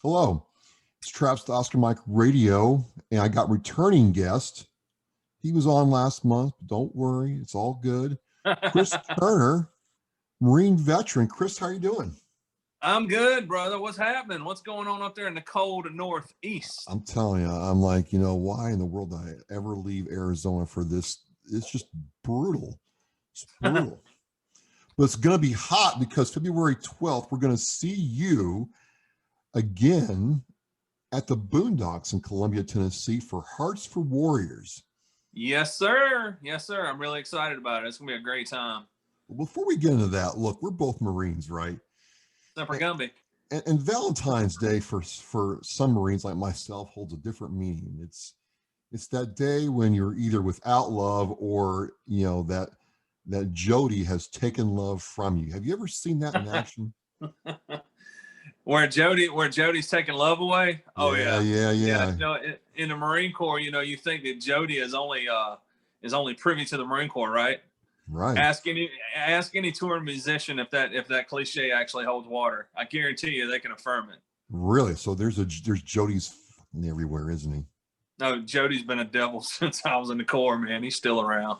Hello, it's Traps to Oscar Mike Radio, and I got returning guest. He was on last month, but don't worry, it's all good. Chris Turner, Marine veteran. Chris, how are you doing? I'm good, brother. What's happening? What's going on up there in the cold Northeast? I'm telling you, I'm like, why in the world did I ever leave Arizona for this? It's just brutal. It's brutal. But it's going to be hot because February 12th, we're going to see you again at the Boondox in Columbia, Tennessee for Hearts for Warriors. Yes, sir. Yes, sir. I'm really excited about it. It's going to be a great time. Before we get into that, look, we're both Marines, right? Except for Gumby. And Valentine's Day for some Marines like myself holds a different meaning. It's that day when you're either without love or, that Jodie has taken love from you. Have you ever seen that in action? Where Jodie's taking love away? Oh yeah. Yeah. In the Marine Corps, you think that Jodie is only privy to the Marine Corps, right? Right. Ask any touring musician if that cliche actually holds water. I guarantee you they can affirm it. Really? So there's Jodie's everywhere, isn't he? No, Jodie's been a devil since I was in the Corps, man. He's still around.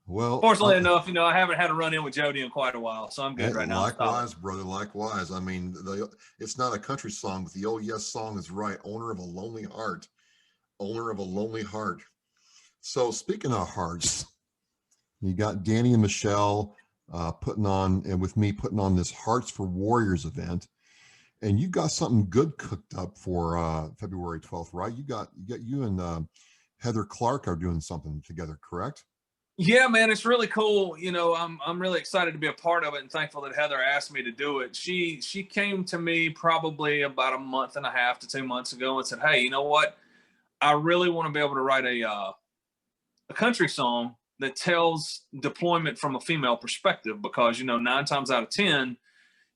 Well, fortunately enough, I haven't had a run in with Jodie in quite a while, so I'm good right now. Likewise, brother. Likewise. I mean, it's not a country song, but the "Oh Yes" song is right. Owner of a lonely heart. Owner of a lonely heart. So speaking of hearts, you got Danny and Michelle putting on this Hearts for Warriors event, and you got something good cooked up for February 12th, right? You and Heather Clark are doing something together, correct? Yeah, man, it's really cool. I'm really excited to be a part of it and thankful that Heather asked me to do it. She came to me probably about a month and a half to 2 months ago and said, "Hey, you know what? I really want to be able to write a country song that tells deployment from a female perspective because 9 times out of 10,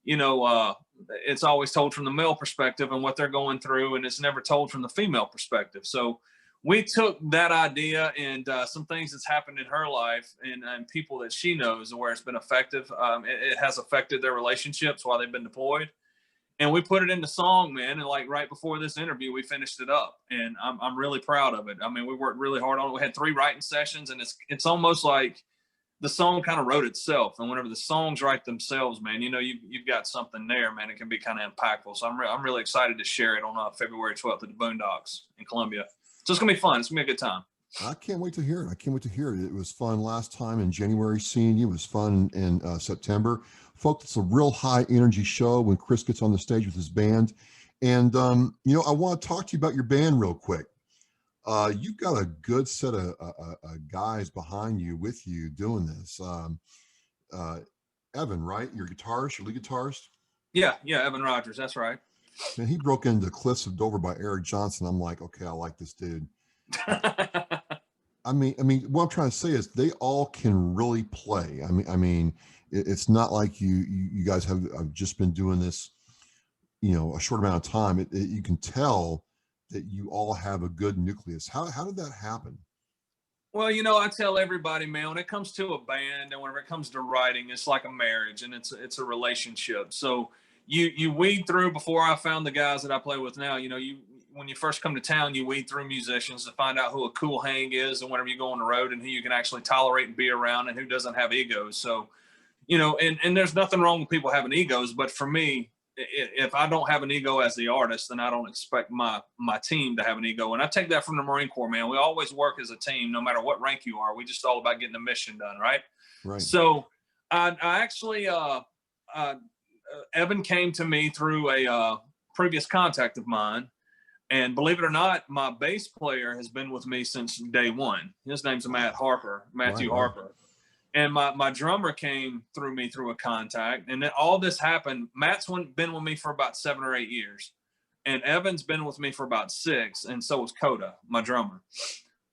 it's always told from the male perspective and what they're going through, and it's never told from the female perspective." So we took that idea and some things that's happened in her life and people that she knows where it's been effective. It has affected their relationships while they've been deployed. And we put it in the song, man. And like right before this interview, we finished it up. And I'm really proud of it. I mean, we worked really hard on it. We had 3 writing sessions, and it's almost like the song kind of wrote itself. And whenever the songs write themselves, man, you've got something there, man. It can be kind of impactful. So I'm really excited to share it on February 12th at the Boondocks in Columbia. So it's going to be fun. It's going to be a good time. I can't wait to hear it. It was fun last time in January seeing you. It was fun in September. Folks, it's a real high energy show when Chris gets on the stage with his band. And, I want to talk to you about your band real quick. You've got a good set of guys behind you with you doing this. Evan, right? Your lead guitarist? Yeah, Evan Rogers. That's right. Man, he broke into Cliffs of Dover by Eric Johnson. I'm like, okay, I like this dude. I mean, what I'm trying to say is they all can really play. I mean, it's not like you guys have just been doing this, a short amount of time. You can tell that you all have a good nucleus. How did that happen? Well, I tell everybody, man, when it comes to a band and whenever it comes to writing, it's like a marriage and it's a relationship. So you weed through. Before I found the guys that I play with now, when you first come to town, you weed through musicians to find out who a cool hang is and whenever you go on the road and who you can actually tolerate and be around and who doesn't have egos. So, and there's nothing wrong with people having egos, but for me, if I don't have an ego as the artist, then I don't expect my team to have an ego. And I take that from the Marine Corps, man. We always work as a team, no matter what rank you are. We just all about getting the mission done, right? Right. So I actually, Evan came to me through a previous contact of mine. And believe it or not, my bass player has been with me since day one. His name's Matthew Harper. And my drummer came through me through a contact. And then all this happened. Matt's been with me for about 7 or 8 years. And Evan's been with me for about 6. And so was Coda, my drummer.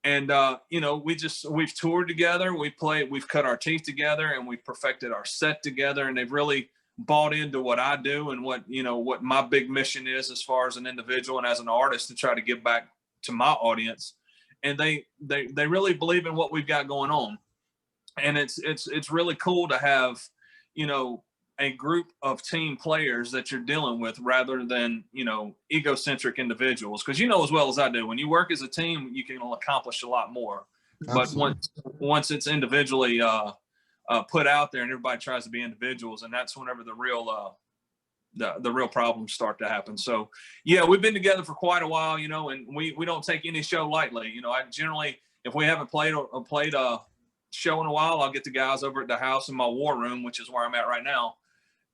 And, we've toured together. We've cut our teeth together, and we've perfected our set together. And they've really bought into what I do and what my big mission is as far as an individual and as an artist to try to give back to my audience. And they really believe in what we've got going on. And it's really cool to have, a group of team players that you're dealing with rather than, you know, egocentric individuals. Because you know as well as I do, when you work as a team, you can accomplish a lot more. Absolutely. But once it's individually put out there and everybody tries to be individuals, and that's whenever the real problems start to happen. So yeah, we've been together for quite a while, you know, and we don't take any show lightly. You know, I generally, if we haven't played a show in a while, I'll get the guys over at the house in my war room, which is where I'm at right now.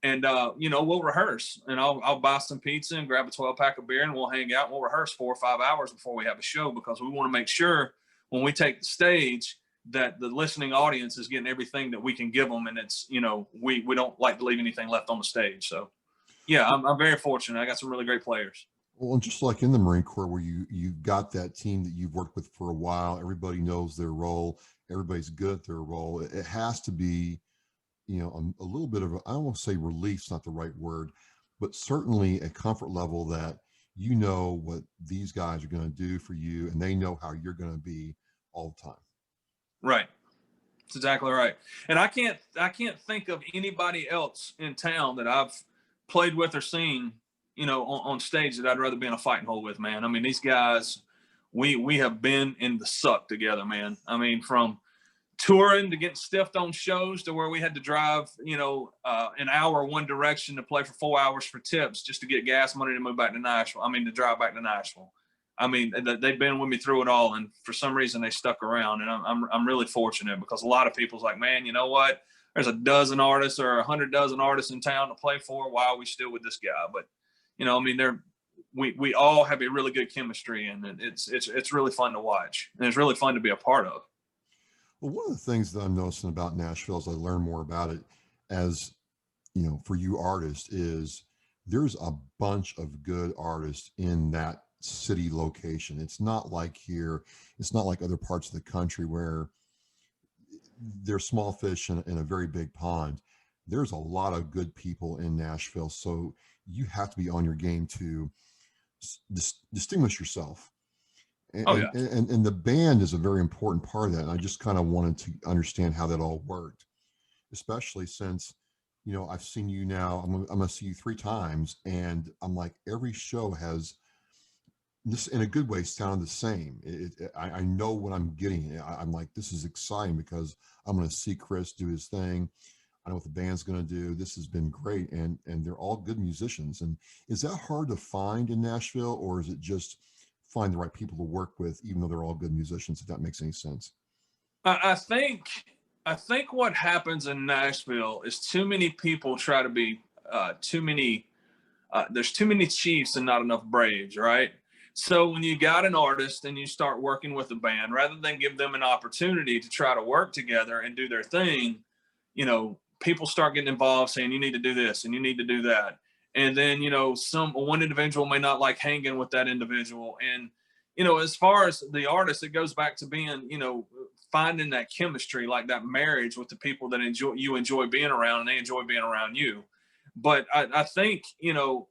And you know, we'll rehearse, and I'll buy some pizza and grab a 12-pack of beer, and we'll hang out and we'll rehearse 4 or 5 hours before we have a show, because we want to make sure when we take the stage that the listening audience is getting everything that we can give them. And it's, you know, we don't like to leave anything left on the stage. So yeah, I'm very fortunate. I got some really great players. Well, and just like in the Marine Corps, where you got that team that you've worked with for a while, everybody knows their role, everybody's good at their role. It has to be, you know, a little bit of I don't want to say relief's not the right word, but certainly a comfort level that you know what these guys are going to do for you, and they know how you're going to be all the time. Right. That's exactly right. And I can't think of anybody else in town that I've played with or seen, you know, on stage that I'd rather be in a fighting hole with, man. I mean, these guys, we have been in the suck together, man. I mean, from touring to getting stiffed on shows to where we had to drive, you know, an hour one direction to play for 4 hours for tips just to get gas money to move back to Nashville. I mean, to drive back to Nashville. I mean, they've been with me through it all, and for some reason they stuck around, and I'm really fortunate, because a lot of people's like, man, you know what? There's a dozen artists or 100 dozen artists in town to play for. Why are we still with this guy? But you know, I mean, we all have a really good chemistry, and it's really fun to watch, and it's really fun to be a part of. Well, one of the things that I'm noticing about Nashville as I learn more about it, as you know, for you artists, is there's a bunch of good artists in that city location. It's not like here, it's not like other parts of the country where they're small fish in a very big pond. There's a lot of good people in Nashville, so you have to be on your game to distinguish yourself. Oh yeah. And the band is a very important part of that. And I just kind of wanted to understand how that all worked, especially since, you know, I've seen you now, I'm going to see you 3 times, and I'm like, every show has this, in a good way, sound the same. I know what I'm getting. I'm like, this is exciting because I'm going to see Chris do his thing. I know what the band's going to do. This has been great, and they're all good musicians. And is that hard to find in Nashville, or is it just find the right people to work with, even though they're all good musicians? If that makes any sense. I think what happens in Nashville is too many people try to be there's too many chiefs and not enough braves, right? So when you got an artist and you start working with a band, rather than give them an opportunity to try to work together and do their thing, you know, people start getting involved, saying you need to do this and you need to do that. And then, you know, one individual may not like hanging with that individual. And, you know, as far as the artist, it goes back to being, you know, finding that chemistry, like that marriage with the people that you enjoy being around, and they enjoy being around you. But I think, you know,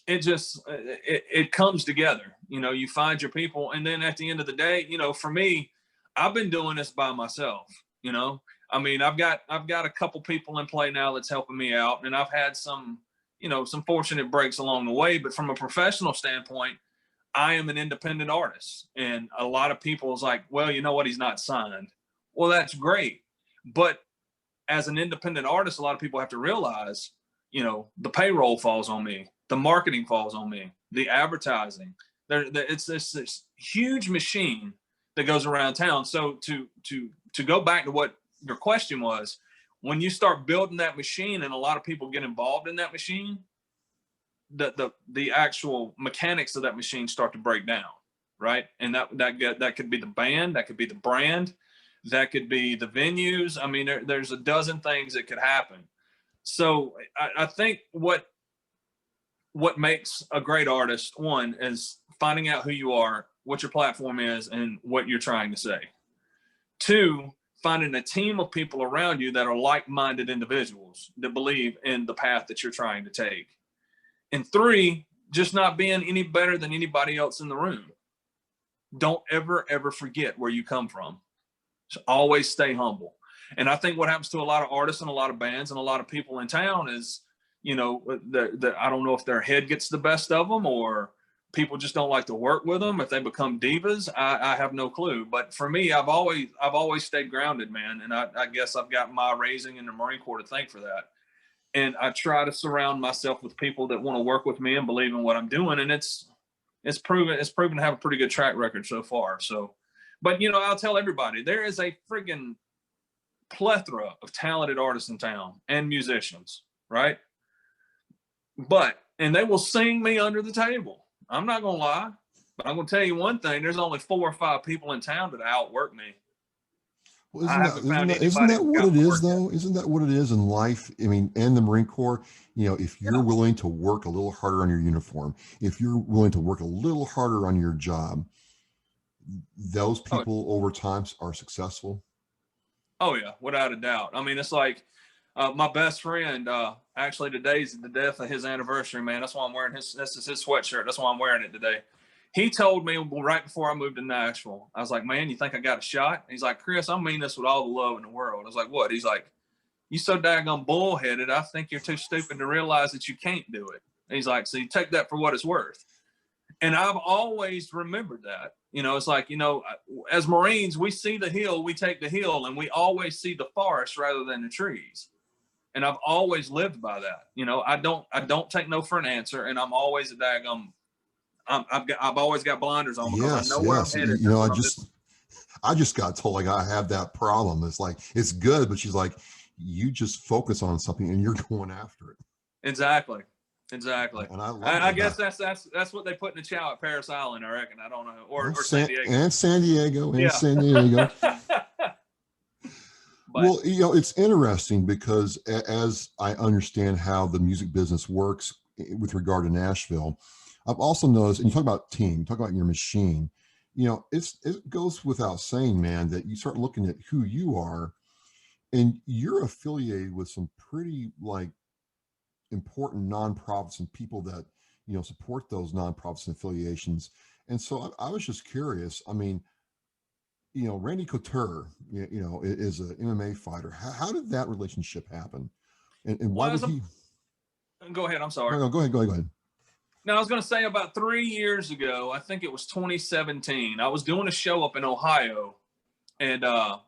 it comes together. You know, you find your people, and then at the end of the day, you know, for me, I've been doing this by myself. You know, I mean, I've got a couple people in play now that's helping me out, and I've had some, you know, some fortunate breaks along the way. But from a professional standpoint, I am an independent artist, and a lot of people is like, well, you know what, he's not signed. Well, that's great, but as an independent artist, a lot of people have to realize, you know, the payroll falls on me, the marketing falls on me, the advertising. It's this huge machine that goes around town. So to go back to what your question was, when you start building that machine and a lot of people get involved in that machine, the actual mechanics of that machine start to break down, right? And that could be the band, that could be the brand, that could be the venues. I mean, there's a dozen things that could happen. So I think what makes a great artist, one, is finding out who you are, what your platform is, and what you're trying to say. 2, finding a team of people around you that are like-minded individuals that believe in the path that you're trying to take. And 3, just not being any better than anybody else in the room. Don't ever forget where you come from. So always stay humble. And I think what happens to a lot of artists and a lot of bands and a lot of people in town is, I don't know if their head gets the best of them or people just don't like to work with them. If they become divas, I have no clue. But for me, I've always stayed grounded, man. And I guess I've got my raising in the Marine Corps to thank for that. And I try to surround myself with people that want to work with me and believe in what I'm doing. And it's proven to have a pretty good track record so far. So, but I'll tell everybody, there is a friggin' plethora of talented artists in town and musicians, right? And they will sing me under the table. I'm not gonna lie, but I'm gonna tell you one thing: there's only 4 or 5 people in town that outwork me. Well, isn't that what it is, though? Isn't that what it is in life? I mean, and the Marine Corps, if you're willing to work a little harder on your uniform, if you're willing to work a little harder on your job, those people over time are successful. Oh yeah, without a doubt. I mean, it's like my best friend, actually today's the death of his anniversary, man. That's why I'm wearing this is his sweatshirt. That's why I'm wearing it today. He told me right before I moved to Nashville, I was like, man, you think I got a shot? He's like, Chris, I mean this with all the love in the world. I was like, what? He's like, you so daggone bullheaded. I think you're too stupid to realize that you can't do it. And he's like, so you take that for what it's worth. And I've always remembered that. It's like, as Marines, we see the hill, we take the hill, and we always see the forest rather than the trees. And I've always lived by that. I don't take no for an answer, and I'm always a daggone. I've always got blinders on because I know where I'm headed. I just got told like I have that problem. It's like, it's good, but she's like, you just focus on something and you're going after it. Exactly. And I guess that's what they put in the chow at Paris Island, I reckon. I don't know. Or San Diego. And San Diego. Well, it's interesting because as I understand how the music business works with regard to Nashville, I've also noticed, and you talk about team, talk about your machine, it goes without saying, man, that you start looking at who you are and you're affiliated with some pretty important nonprofits and people that, support those nonprofits and affiliations. And so I was just curious. I mean, Randy Couture, is an MMA fighter. How did that relationship happen? And why would he? Go ahead. I'm sorry. No, go ahead. Now, I was going to say about 3 years ago, I think it was 2017, I was doing a show up in Ohio, and I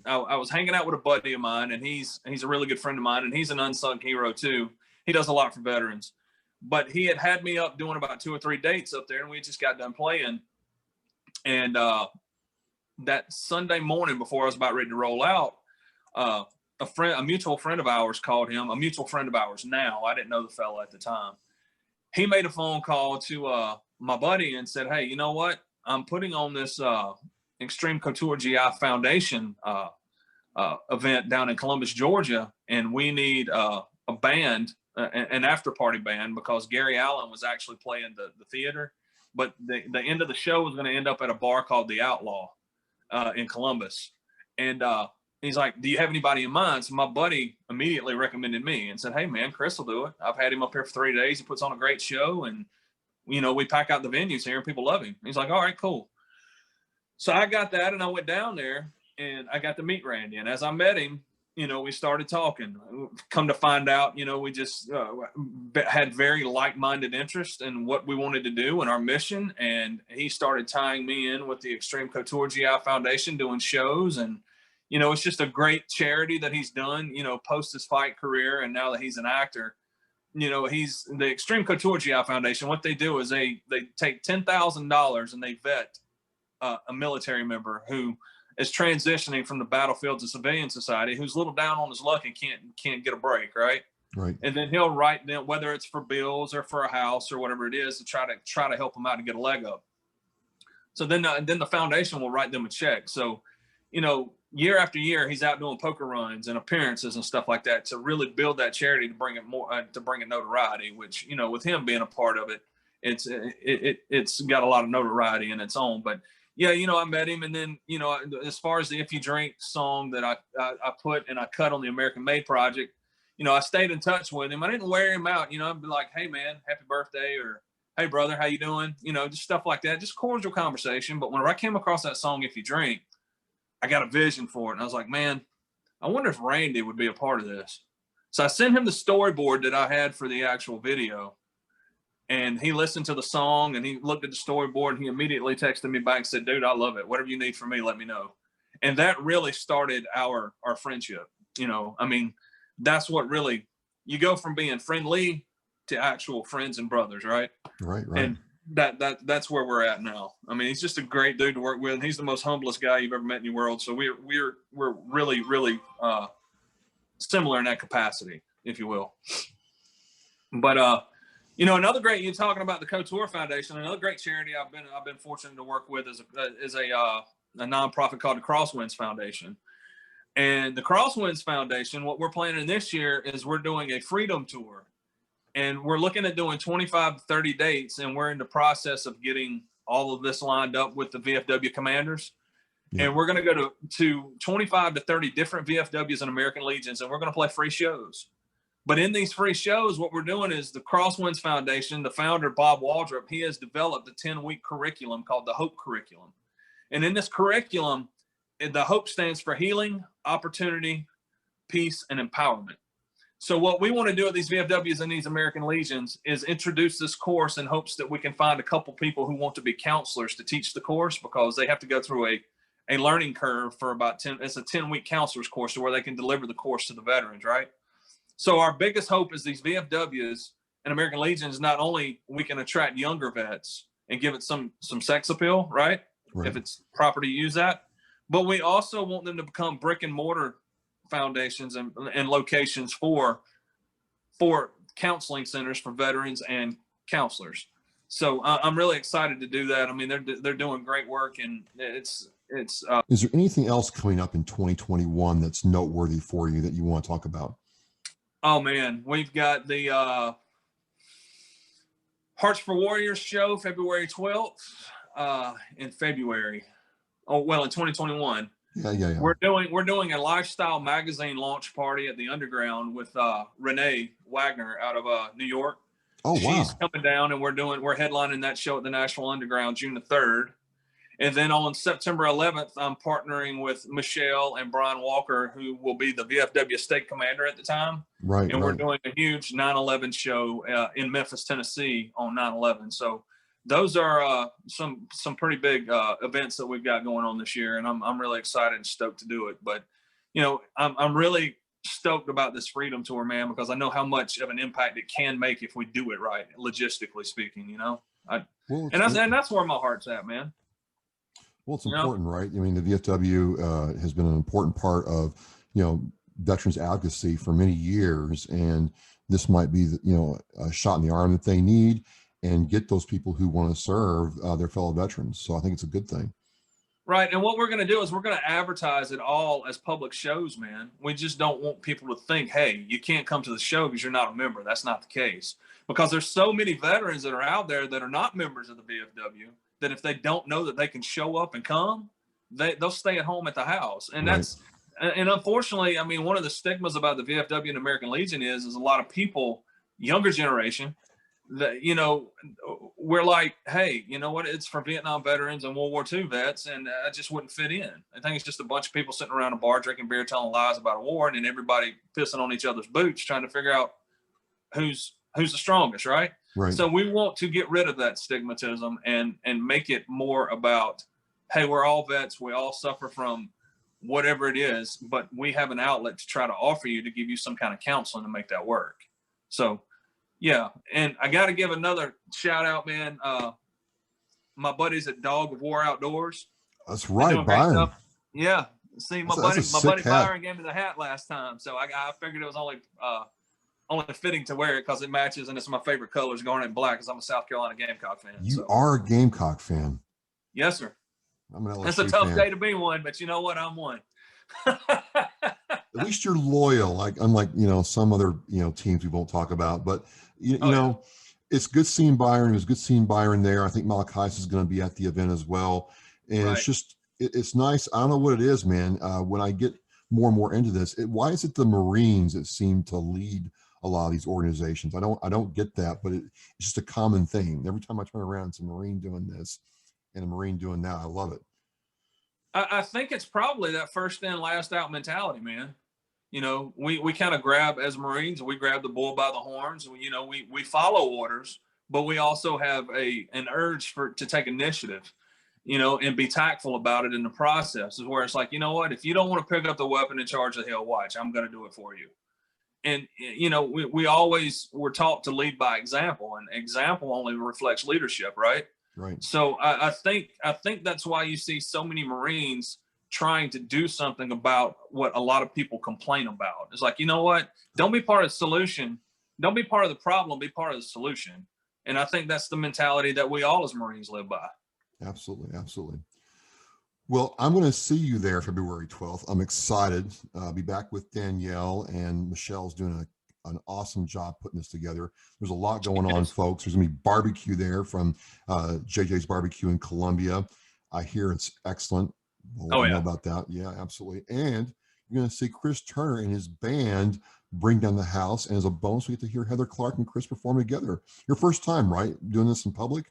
was hanging out with a buddy of mine, and he's a really good friend of mine, and he's an unsung hero too. He does a lot for veterans. But he had me up doing about 2 or 3 dates up there, and we just got done playing. And that Sunday morning before I was about ready to roll out, a mutual friend of ours called him, a mutual friend of ours now. I didn't know the fella at the time. He made a phone call to my buddy and said, hey, you know what? I'm putting on this Extreme Couture GI Foundation event down in Columbus, Georgia, and we need a band, an after-party band, because Gary Allen was actually playing the theater. But the end of the show was going to end up at a bar called The Outlaw in Columbus. And he's like, do you have anybody in mind? So my buddy immediately recommended me and said, hey, man, Chris will do it. I've had him up here for 3 days. He puts on a great show. And, we pack out the venues here and people love him. He's like, all right, cool. So I got that and I went down there and I got to meet Randy. And as I met him, we started talking. Come to find out, we just had very like-minded interest in what we wanted to do and our mission. And he started tying me in with the Extreme Couture GI Foundation, doing shows. And, it's just a great charity that he's done, post his fight career. And now that he's an actor, he's the Extreme Couture GI Foundation. What they do is they take $10,000 and they vet a military member who is transitioning from the battlefield to civilian society, who's a little down on his luck and can't get a break, right? Right. And then he'll write them, whether it's for bills or for a house or whatever it is, to try to help them out and get a leg up. So then the foundation will write them a check. So, year after year, he's out doing poker runs and appearances and stuff like that to really build that charity to bring it more to bring it notoriety. Which, with him being a part of it, it's got a lot of notoriety in its own. But yeah, I met him, and then as far as the If You Drink song that I put and I cut on the American Made project, I stayed in touch with him. I didn't wear him out. I'd be like, hey man, happy birthday, or hey brother, how you doing? Just stuff like that, just cordial conversation. But whenever I came across that song If You Drink, I got a vision for it, and I was like, man, I wonder if Randy would be a part of this. So I sent him the storyboard that I had for the actual video, and he listened to the song and he looked at the storyboard and he immediately texted me back and said, dude, I love it. Whatever you need from me, let me know. And that really started our friendship. You know, I mean, that's what really, you go from being friendly to actual friends and brothers, right? Right. And that's where we're at now. I mean, he's just a great dude to work with. He's the most humblest guy you've ever met in your world. So we're really, really similar in that capacity, if you will. But you know, another great, you're talking about the Couture Foundation, another great charity I've been fortunate to work with is a nonprofit called the Crosswinds Foundation. And the Crosswinds Foundation, what we're planning this year is we're doing a freedom tour. And we're looking at doing 25 to 30 dates, and we're in the process of getting all of this lined up with the VFW commanders. Yeah. And we're going to go to 25 to 30 different VFWs and American Legions, and we're going to play free shows. But in these free shows, what we're doing is the Crosswinds Foundation, the founder, Bob Waldrop, he has developed a 10-week curriculum called the Hope Curriculum. And in this curriculum, the Hope stands for healing, opportunity, peace, and empowerment. So what we want to do at these VFWs and these American Legions is introduce this course in hopes that we can find a couple people who want to be counselors to teach the course, because they have to go through a learning curve for about it's a 10-week counselor's course to where they can deliver the course to the veterans, right? So our biggest hope is these VFWs and American Legions, not only we can attract younger vets and give it some sex appeal, right? If it's proper to use that, but we also want them to become brick and mortar foundations and locations for counseling centers for veterans and counselors. So I'm really excited to do that. I mean, they're doing great work, and it's is there anything else coming up in 2021 that's noteworthy for you that you want to talk about? Oh man, we've got the Hearts for Warriors show February 12th in February. Oh, well, in 2021. Yeah. We're doing a lifestyle magazine launch party at the Underground with Renee Wagner out of New York. Oh, wow. She's coming down, and we're headlining that show at the National Underground June the 3rd. And then on September 11th, I'm partnering with Michelle and Brian Walker, who will be the VFW state commander at the time. Right. And we're doing a huge 9/11 show in Memphis, Tennessee on 9/11. So those are some pretty big events that we've got going on this year, and I'm really excited and stoked to do it. But you know, I'm really stoked about this freedom tour, man, because I know how much of an impact it can make if we do it right, logistically speaking. You know, and that's where my heart's at, man. Well, it's important, right? I mean, the VFW has been an important part of, you know, veterans advocacy for many years, and this might be, a shot in the arm that they need, and get those people who want to serve their fellow veterans. So I think it's a good thing. Right. And what we're going to do is we're going to advertise it all as public shows, man. We just don't want people to think, hey, you can't come to the show because you're not a member. That's not the case, because there's so many veterans that are out there that are not members of the VFW that if they don't know that they can show up and come, they'll stay at home at the house. And and unfortunately, I mean, one of the stigmas about the VFW and American Legion is a lot of people, younger generation, that, we're like, hey, you know what? It's for Vietnam veterans and World War II vets, and I just wouldn't fit in. I think it's just a bunch of people sitting around a bar drinking beer, telling lies about a war, and then everybody pissing on each other's boots, trying to figure out who's the strongest, right? Right. So we want to get rid of that stigmatism and make it more about, hey, we're all vets. We all suffer from whatever it is, but we have an outlet to try to offer you to give you some kind of counseling to make that work. So, yeah. And I got to give another shout out, man. My buddies at Dog of War Outdoors. That's right, Byron. Yeah. See, my buddy Byron gave me the hat last time. So I figured it was only fitting to wear it because it matches, and it's my favorite colors, garnet and black, because I'm a South Carolina Gamecock fan. You are a Gamecock fan. Yes, sir. I'm an LSU That's a tough fan. day to be one, but you know what? I'm one. At least you're loyal, unlike some other teams we won't talk about. But it's good seeing Byron. It was good seeing Byron there. I think Malachi is going to be at the event as well, and right. It's just it's nice. I don't know what it is, man. When I get more and more into this, why is it the Marines that seem to lead a lot of these organizations? I don't get that, but it's just a common thing. Every time I turn around, it's a Marine doing this and a Marine doing that. I love it. I think it's probably that first in, last out mentality, man. You know, we kind of grab, as Marines, we grab the bull by the horns. You know, we follow orders, but we also have an urge to take initiative, you know, and be tactful about it in the process. Is where it's like, you know what, if you don't want to pick up the weapon and charge the hell, watch, I'm going to do it for you. And you know, we always were taught to lead by example, and example only reflects leadership, right? Right. So I think that's why you see so many Marines trying to do something about what a lot of people complain about. It's like, you know what? Don't be part of the solution. Don't be part of the problem. Be part of the solution. And I think that's the mentality that we all as Marines live by. Absolutely. Absolutely. Well, I'm going to see you there February 12th. I'm excited. Be back with Danielle, and Michelle's doing an awesome job putting this together. There's a lot going on, folks. There's going to be barbecue there from JJ's Barbecue in Columbia. I hear it's excellent. We'll know about that. Yeah, absolutely. And you're going to see Chris Turner and his band bring down the house. And as a bonus, we get to hear Heather Clark and Chris perform together. Your first time, right? Doing this in public?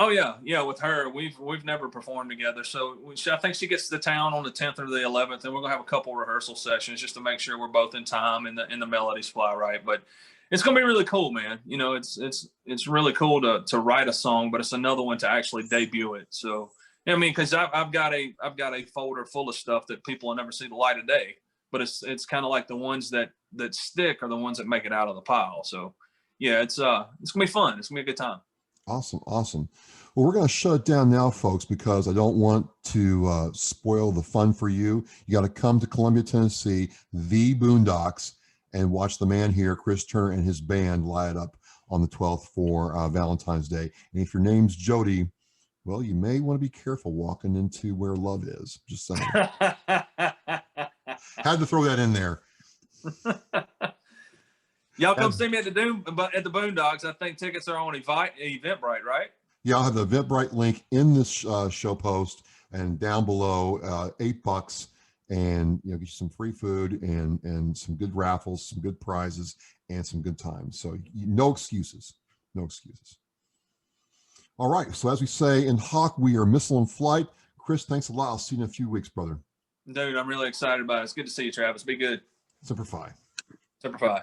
Oh yeah, with her, we've never performed together. So I think she gets to town on the 10th or the 11th, and we're gonna have a couple rehearsal sessions just to make sure we're both in time and the melodies fly right. But it's gonna be really cool, man. You know, it's really cool to write a song, but it's another one to actually debut it. So I mean, because I've got a folder full of stuff that people will never see the light of day. But it's kind of like the ones that stick are the ones that make it out of the pile. So yeah, it's gonna be fun. It's gonna be a good time. Awesome. Awesome. Well, we're going to shut it down now, folks, because I don't want to spoil the fun for you. You got to come to Columbia, Tennessee, the Boondox, and watch the man here, Chris Turner, and his band light up on the 12th for Valentine's Day. And if your name's Jodie, well, you may want to be careful walking into where love is. Just saying. Had to throw that in there. Y'all come see me at the Boondox. I think tickets are on Eventbrite, right? Yeah, I'll have the Eventbrite link in this show post, and down below, $8, and get you some free food and some good raffles, some good prizes, and some good times. So no excuses, no excuses. All right. So as we say in Hawk, we are missile in flight. Chris, thanks a lot. I'll see you in a few weeks, brother. Dude, I'm really excited about it. It's good to see you, Travis. Be good. Semper Fi. Semper Fi.